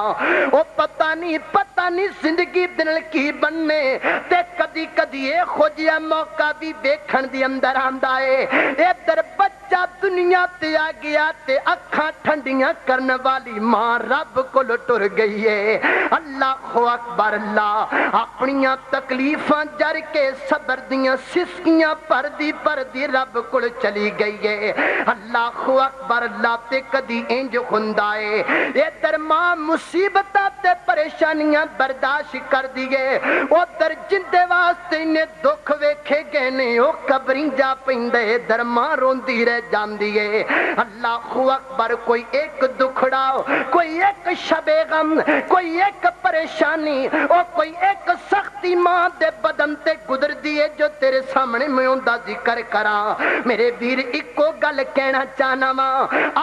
او پتہ نہیں زندگی دل کی بننے تے کدی کدی اے خوجیا موقع بھی ویکھن دی اندر آندا ہے، ادھر بچہ دنیا تے آ گیا تے اکھاں ٹھنڈیاں کرن والی ماں رب کول ٹر گئی ہے۔ اللہ اکبر، اللہ اپنیاں تکلیفاں جر کے صبر دیاں سسکیاں پردی رب کول چلی گئی ہے۔ اللہ اکبر، اللہ تے کدی انج ہوندا ہے، ادھر ماں مصیبتاں تے پریشانیاں برداشت کر دیے، ادھر جندے واسطے نے دکھ ویکھے گئے نے او قبریں جا پیندے، ادھر ماں روندی رہ پہ جاندی ہے۔ اللہ اکبر، کوئی ایک دکھڑا، کوئی ایک شب غم، کوئی ایک پریشانی، اور کوئی ایک سختی ماں دے بدن تے گزر دیے جو تیرے سامنے میں ان دا ذکر کرا۔ میرے ویر اکو گل کہنا چاہنا وا،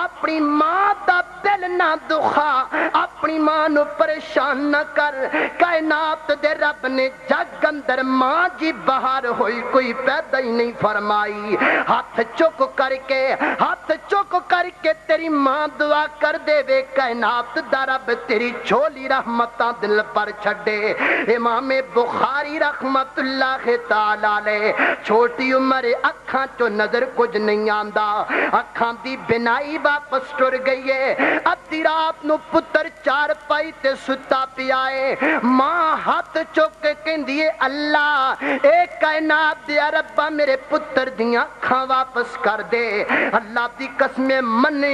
اپنی ماں دا دل نہ دکھا، اپنی ماں نو پریشان نہ کر۔ کائنات دے رب نے جگ اندر ماں جی باہر ہوئی کوئی پیدا ہی نہیں فرمائی۔ ہاتھ چک کر کے تیری ماں دعا کر دے وے، کائنات دا رب تیری جھولی رحمتاں دل پر چھڑے۔ امام بخاری رحمت اللہ تعالی علیہ، چھوٹی عمر اکھاں چو نظر کچھ نہیں آندا، اکھاں دی بینائی واپس ٹر گئی ہے۔ ادھی رات نو پتر چار پائی تے ستا پیا ہے، ماں ہاتھ چک کے کہندی ہے اللہ اے کائنات دے ربا میرے پتر دیاں اکھاں واپس کر دے۔ اللہ دی قسمیں مننے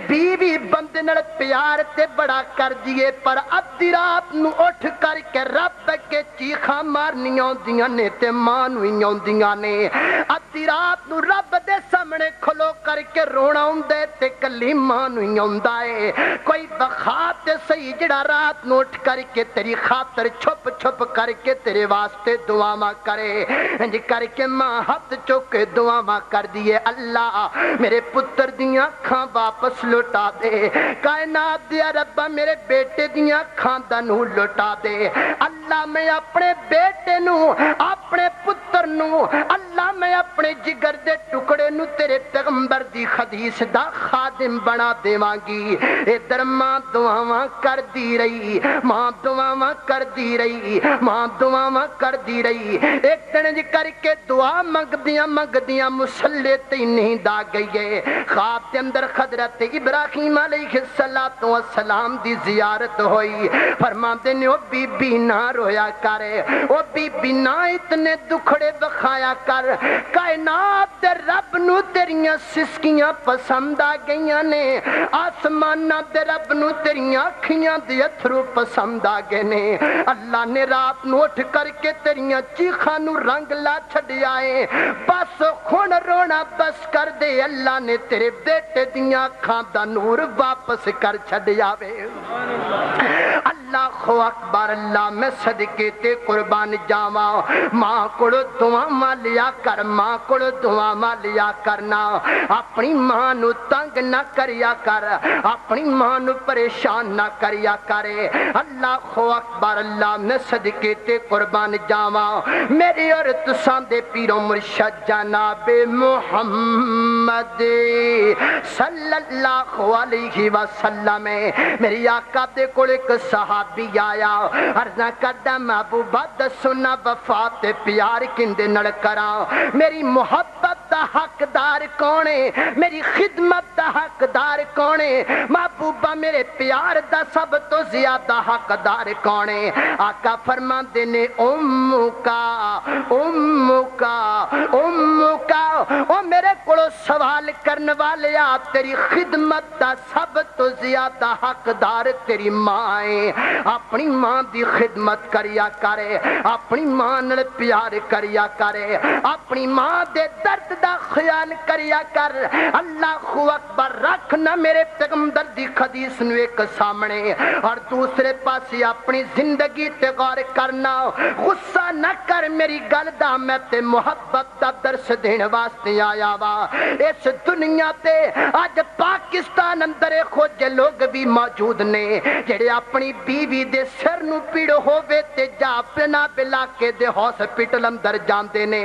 بیوی بندے نال پیار تے بڑا کر دیے، پر ادھی رات نو اٹھ کر کے رب کے چیخاں مارنیاں ہوندیاں نے تے ماں نو ہی ہوندیاں نے۔ ادھی رات نو رب دے سامنے کھلو کر کے رونا ہوندے تے کلی ماں نو ہی ہوندا ہے۔ کوئی بخا تے صحیح جڑا رات نو اٹھ کر کے تیری خاطر چھپ چھپ کر کے تیرے واسطے دعاواں کرے، انج کر کے ماں ہاتھ چک کے دعاواں کر دیے اللہ میرے پتر دیاں اکھاں واپس لٹا دے، کائنات دیا ربا میرے بیٹے دیاں اکھاں دا نور لٹا دے۔ اللہ میں اپنے بیٹے نو، اپنے پتر نو، اللہ میں اپنے جگر دے ٹکڑے نو تیرے پیغمبر دی حدیث دا خادم بنا دیواں گی۔ ادھر ماں دعاواں کر دی رہی، ماں دعاواں کر دی رہی، ماں دعاواں کر دی رہی۔ ایک دن کر کے دعا منگدیاں مسلے تے نیند آ گئی ہے۔ خواب کے اندر حضرت ابراہیم علیہ السلام دی زیارت ہوئی، فرماندے نے او بی بی نہ رویا کر، او بی بی نہ اتنے دکھڑے بخایا کر، کائنات دے رب نو تیریاں سسکیاں پسند آ گئیاں نے، آسمانہ دے رب نو تیریاں اکھیاں دے اتھرو پسند آ گئے نے۔ اللہ نے رات نو اٹھ کر کے تیریاں چیخاں نو رنگ لا چھڑیا ہے، بس خون رونا بس کر دے، اللہ نے تیرے بیٹے دیاں اکھاں دا نور واپس کر چھڑیا وے۔ اللہ اکبر، اللہ میں صدقے تے قربان جاواں، ماں کڑو دعا لیا کر، ماں کڑو دعا لیا کرنا، اپنی ماں نو تنگ نہ کریا کر، اپنی ماں نو پریشان نہ کریا کرے۔ اللہ اکبر، اللہ میں صدقے تے قربان جاواں، میری اور تساں دے پیرو مرشد جناب محمد صلی اللہ علیہ وسلم، میری آقا دے کول ایک صحابی آیا، عرضاں کردا محبوبہ دسو نا وفات پیار کندے نال کراں، میری محبت دا حقدار کون ہے، میری خدمت دا حقدار کون ہے، محبوبہ میرے پیار دا سب تو زیادہ حقدار کون ہے؟ آقا فرماندے نے امکا امکا امکا، او میرے کولو سوال کرن والے آ، تیری خدمت دا سب تو زیادہ حقدار تیری ماں ہے، اپنی ماں دی خدمت کریا کرے، اپنی ماں نال پیار کریا کرے، اپنی ماں دے درد دا خیال کریا کر۔ اللہ اکبر، رکھنا میرے پیغمبر دی حدیث نو ایک سامنے اور دوسرے پاسے اپنی زندگی تے غور کرنا، غصہ نہ کر میری گل دا، میں تے محبت دا درس دین واسطے آیا وا۔ اس دنیا تے اج پاکستان اندر کچھ لوگ بھی موجود نے جڑے اپنی بیوی دے سر نو پیڑ ہووے تے جا پنا بلا کے دے ہاسپٹل اندر جاندے نے،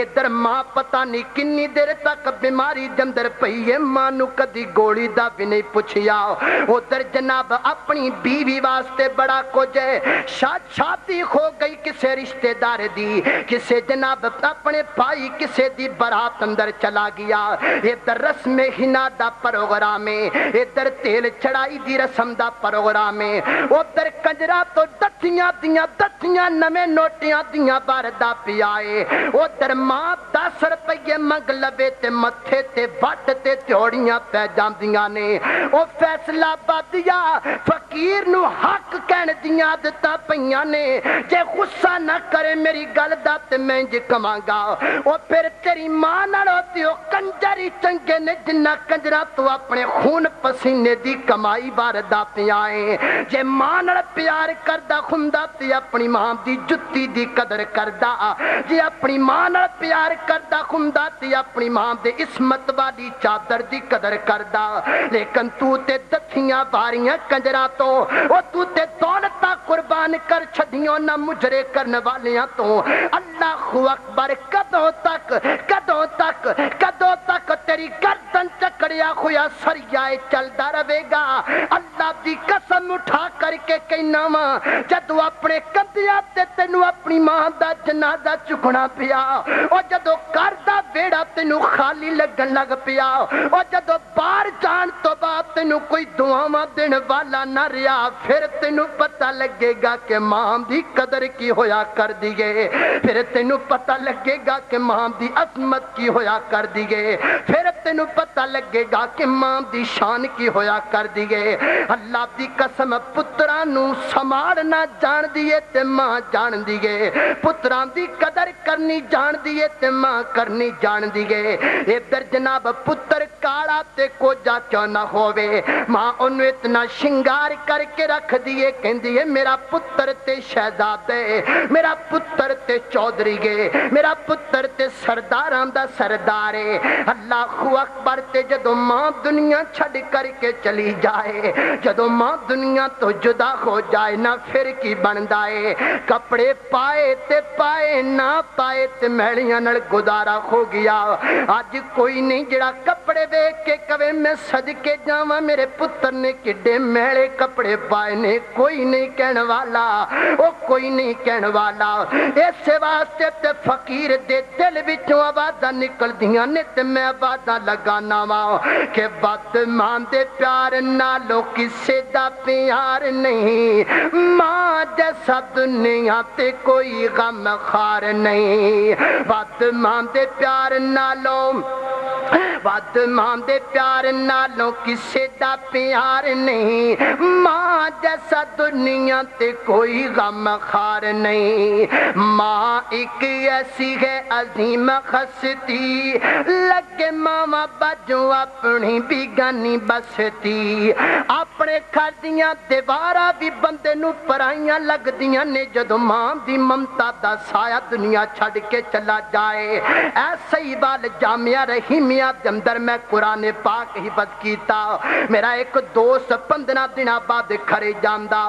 ادھر ماں پتہ نہیں کنی دیر تک بیماری دے اندر پئی ہے، ماں نو کدی گولی دا بھی نہیں پوچھیا، ادھر جناب اپنی بیوی واسطے بڑا کچھ ہے، شادی ہو گئی کسے رشتہ دار دی، کسے جناب اپنے بھائی کسے دی برات اندر چلا گیا، ادھر رسم حنا دا پروگرام ہے، ادھر تیل چڑھائی دی رسم دا پروگرام ہے، ادھر کنجرا تو دتیاں نویں نوٹیاں دیاں باردا پیائے، ادھر ماں 10 روپے منگ لبے تے متھے تے وٹ تے تیوڑیاں پہ جاندیاں نے، او فیصلہ بادیا فقیر نو حق کہن دیاں عادتاں پیاں نے جے غصہ نہ کرے میری گل دا تے میں انج کواں گا او پھر تیری ماں نال ہوتی او کنجری چنگے نے جنہ کنجراں تو اپنے خون پسینے دی کمائی واردا پیا اے جے ماں نال پیار کردا ہوندا تے اپنی ماں دی جُتی دی قدر کردا جے اپنی ماں نال پیار کردا ہوندا تے اپنی ماں دے عصمت والی چادر دی قدر کردا لیکن تو تے دتھیاں باریاں کنجراں تو او تو تے دولتاں قربان کر چھڈیاں نہ مجرے کرن والیاں تو اللہ اکبر کدوں تک تیری گردن چکڑیا ہویا سریائے چلدا رہے گا اللہ دی قسم اٹھا کر کے کہنا وا جدو اپنے کندیاں تے تینوں اپنی ماں دا جنازہ چکنا پیا او جدو گھر دا ویڑا تینوں خالی لگن لگ پیا او جدو باہر جان تو بعد تینوں کوئی دعاواں دین والا نہ رہیا پھر تینوں پتہ لگے گا کہ ماں دی قدر کی ہویا کر دیے پھر تینوں پتہ لگے گا کہ ماں دی عظمت کی ہویا کر دیے پھر تینوں پتہ لگے گا کہ ماں دی شان کی ہویا کر دیے اللہ دی قسم پتراں نو سنبھالنا جان دیے تے ماں جان دیے پتراں دی قدر کرنی جان دیے تے ماں کرنی جان دیے ادھر جناب پتر کالا تے کوجا کیوں نہ ہووے ماں انہوں اتنا شنگار کر کے رکھ دیے کہندی ہے میرا پتر تے شہزادے میرا پتر تے چودھری گے میرا پتر تے سرداراں دا سردارے اللہ اکبر تے جدو ماں دنیا چھڑ کر کے چلی جائے جدو ماں دنیا تو جدا ہو جائے نہ پھر کی بندا ہے کپڑے پائے نہ پائے تے میلیاں نال گزارا ہو گیا اج کوئی نہیں جڑا کپڑے ویکھ کے کہے میں صدکے جاواں میرے پتر نے کڈے میلے کپڑے پائے نے کوئی نہیں کہن والا او کوئی نہیں کہن والا اس واسطے تے فقیر دے دل وچوں آوازاں نکلدیاں نے تے میں آوازاں لگانا وا کہ بد ماں دے پیار نالو کسے دا پیار نہیں ماں جیسا دنیا تے کوئی غم خار نہیں بد ماں دے پیار نالو بد ماں دے پیار نالوں کسے دا پیار نہیں ماں جیسا دنیا تے کوئی غم خار نہیں ماں ایک ایسی ہے عظیم خستی لگے ماما باجوں اپنی بیگانی بستی اپنے گھر دیاں دیواراں بھی بندے نو پرائیاں لگ دیاں نے جدو ماں دی ممتا دا سایہ دنیا چھڑ کے چلا جائے ایسے ہی بال جامعہ رحیمیہ اندر میں قرآن پاک حفظ کیتا میرا ایک دوست 15 دن بعد کھرے جاندا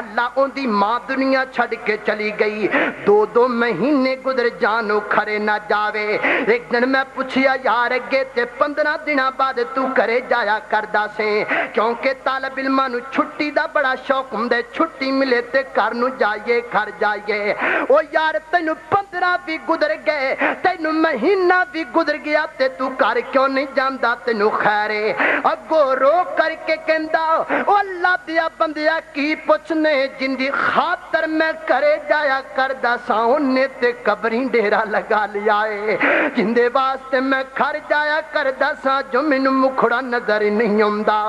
اللہ ان دی ماں دنیا چھڑ کے چلی گئی 2 مہینے گزر جانو کھرے نہ جاوے ایک دن میں پوچھیا یار اگے تے 15 دن بعد تو کرے جایا کردا سے کیونکہ طالب علماں نو چھٹی دا بڑا شوق ہوندا چھٹی ملے تے گھر نو جائیے گھر جائیے او یار تینو 15 بھی گزر گئے تینو مہینہ بھی گزر گیا تے تو کر کیوں نہیں جاندا تینو خیرے اگو رو کر کے کہندا او اللہ دیا بندیا کی پوچھنے جن دی خاطر میں کرے جایا کردا سا اننے تے قبریں ڈیرا لگا لیا ہے جن دے واسطے میں گھر جایا کردا سا جو مینوں مکھڑا نظر نہیں آوندا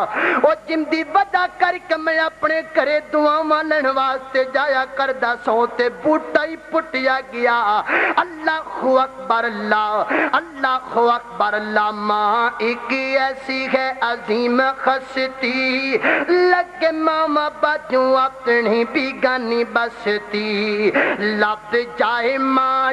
او جن دی وجہ کر کے میں اپنے گھرے دعاواں لین واسطے جایا کردا سا تے بوٹا ہی پٹیا گیا اللہ اکبر اللہ اکبر اللہ ماں ایک ایسی ہے عظیم خستی لگے ماما باجوں اپنی بیگانی بستی لب جائے ماں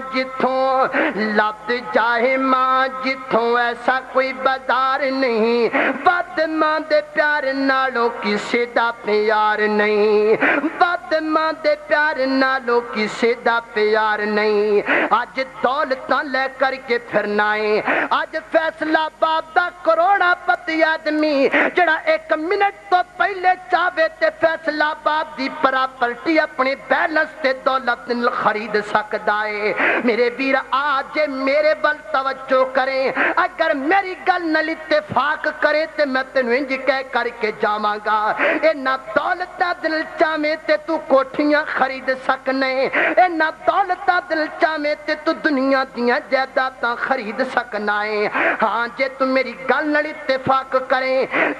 جتھوں ایسا کوئی بازار نہیں بد ماں دے پیار نالوں کسے دا پیار نہیں بد ماں دے پیار نالوں کسے دا پیار نہیں آج دولتاں لے کر کے پھرنا ہے آج فیصلہ آباد دا کروڑا پتی آدمی جڑا 1 منٹ تو پہلے چاہے تے فیصلہ آباد دی پراپرٹی اپنے بیلنس تے دولت خرید سکدا ہے میرے ویر آج میرے بل توجہ کریں اگر میری گل نال اتفاق کرے تے میں تینوں انج کہہ کر کے جاواں گا اینا دولت دا دل چاہے تے تو کوٹھیاں خرید سکنے اینا دولتاں دل چاہے تے تو دنیا دیاں جائیداداں خرید سکنا ہے ہاں جے تو میری گل نال اتفاق کرے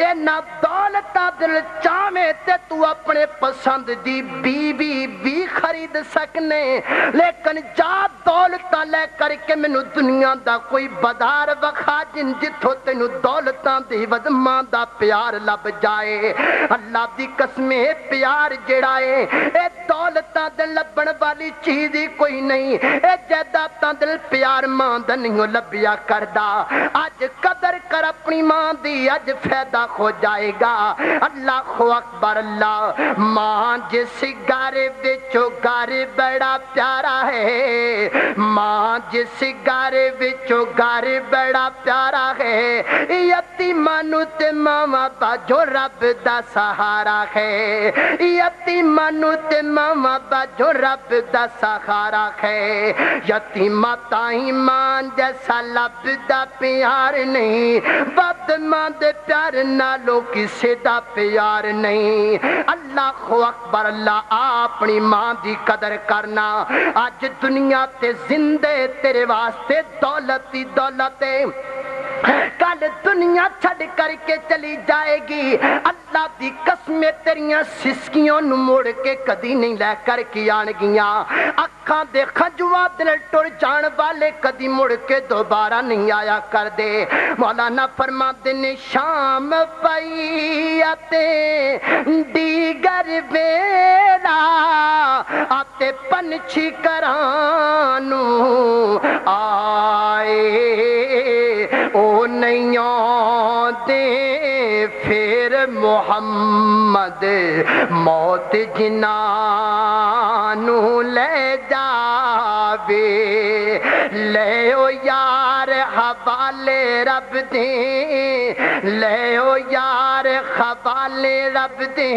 اینا دولتاں دل چاہے تے تو اپنے پسند دی بی بھی خرید سکنے لیکن جا دولتاں لے کر کے مینوں دنیا دا کوئی بازار وکھا جن جتھوں تینوں دولتاں دی ودماں دا پیار لب جائے اللہ دی قسم ہے پیار جڑا ہے اے دولتاں دے لبن والی چیز ہی کوئی نہیں اے جائیداداں دل پیار ماں دا نہیں لبیا کردا اج قدر کر اپنی ماں دی اج فائدہ کھو جائے گا اللہ اکبر اللہ ماں جس گھر وچوں گھر بڑا پیارا ہے ماں جس گھر وچوں گھر بڑا پیارا ہے یتیماں نوں تے ماواں باجو رب دا سہارا ہے یتیماں نوں تے ماواں باجو رب دا سہارا ہے یتیماں تائیں ماں جیسا لب دا پیار نہیں بد ماں دے پیار نالو کسے دا پیار نہیں اللہ اکبر اللہ اپنی ماں دی قدر کرنا آج دنیا تے زندے تیرے واسطے دولت ہی دولت ہے کل دنیا چھڑ کر کے چلی جائے گی اللہ دی قسمیں تیریاں سسکیوں نو موڑ کے کدی نہیں لے کر کے آن گیاں اکھاں دے خجوا دل ٹر جان والے کدی مڑ کے دوبارہ نہیں آیا کر دے مولانا فرما دے شام پئی آتے دیگر بیلا آتے پنچھی کرانو آئے او نہیں دے پھر محمد موت جنانو لے جاوے لے او یار حوالے رب دے لے او یار حوالے رب دے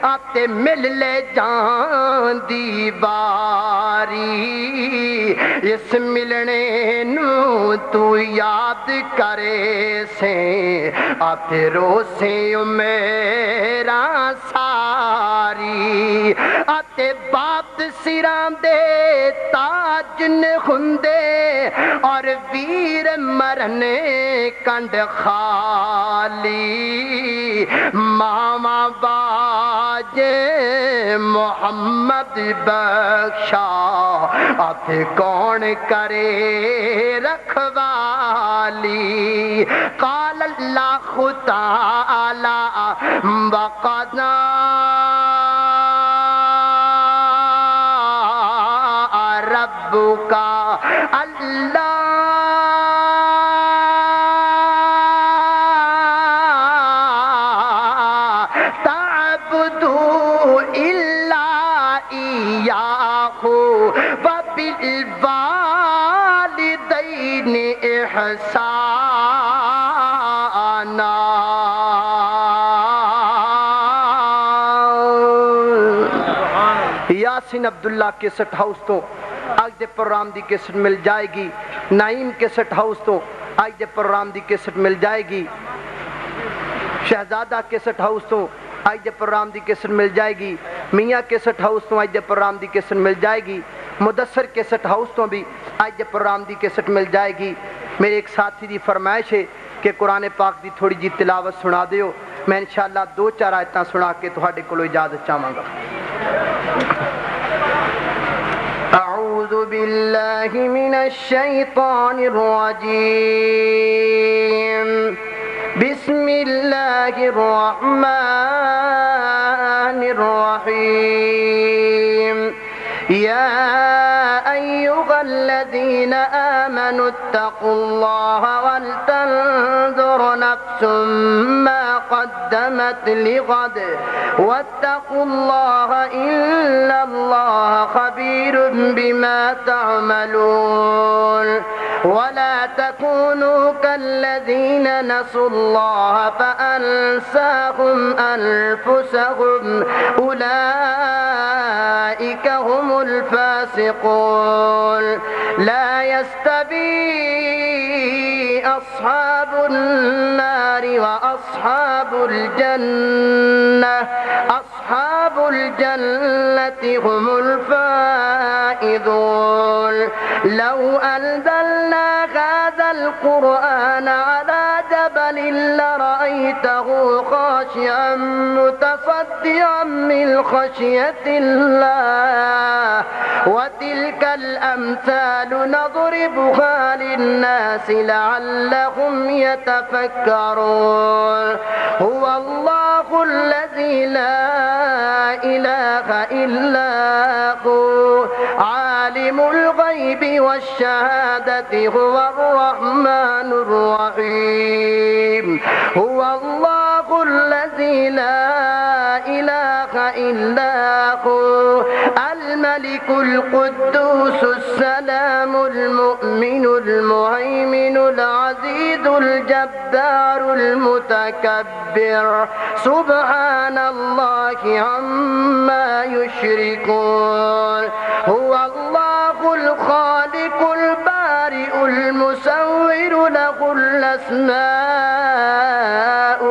آتے مل لے جان دی باری اس ملنے نو تو یاد کرے سے آتے رو سے میرا ساری آتے بات سران دے تاج نے خندے اور ویر مرنے کنڈ خالی ماما باج محمد بخشا آتے کون کرے رکھوالی قال اللہ تعالی وقضا ربک اللہ تعبدوا الا ایاہ وبالوالدین احسانا یاسین عبداللہ کیسٹ ہاؤس تو آج دے پروگرام دی کیسٹ مل جائے گی نعیم کیسٹ ہاؤس تو آج دے پروگرام دی کیسٹ مل جائے گی شہزادہ کیسٹ ہاؤس تو آج دے پروگرام دی کیسٹ مل جائے گی میاں کیسٹ ہاؤس تو آج دے پروگرام دی کیسٹ مل جائے گی مدثر کیسٹ ہاؤس تو بھی آج دے پروگرام دی کیسٹ مل جائے گی میرے ایک ساتھی دی فرمائش ہے کہ قرآن پاک دی تھوڑی جی تلاوت سنا دیو میں انشاءاللہ 2-4 آیتاں سنا کے تہاڈے کولوں اجازت چاہواں گا اعوذ باللہ من الشیطان الرجیم بسم اللہ الرحمن الرحیم یا ایہا الذین آمنوا اتقوا اللہ ولتنظر نفس ما قدمت لغد واتقوا اللہ ان اللہ خبیر بما تعملون ولا تكونوا كالذين نسوا الله فأنساهم أنفسهم أولئك هم الفاسقون لا يستوي أصحاب النار وأصحاب الجنة أصحاب الجنة هم الفائزون لو أنزلنا هذا القرآن على جبل لرأيته خاشعا متصدعا من خشية الله وتلك الأمثال نضربها للناس لعلهم يتفكرون هو الله الذي لا إله إلا هو عالم الغيب والشهادة هو الرحمن الرحيم هو الله الذي لا إله إلا هو الملك القدوس السلام المؤمن المهيمن العزيز الجبار المتكبر سبحان الله عما يشركون هو الله الخالق البارئ المصور له الأسماء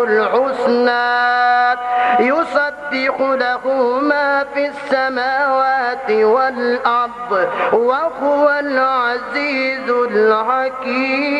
الحسنى يسبح له ما في السماوات والأرض وهو العزيز الحكيم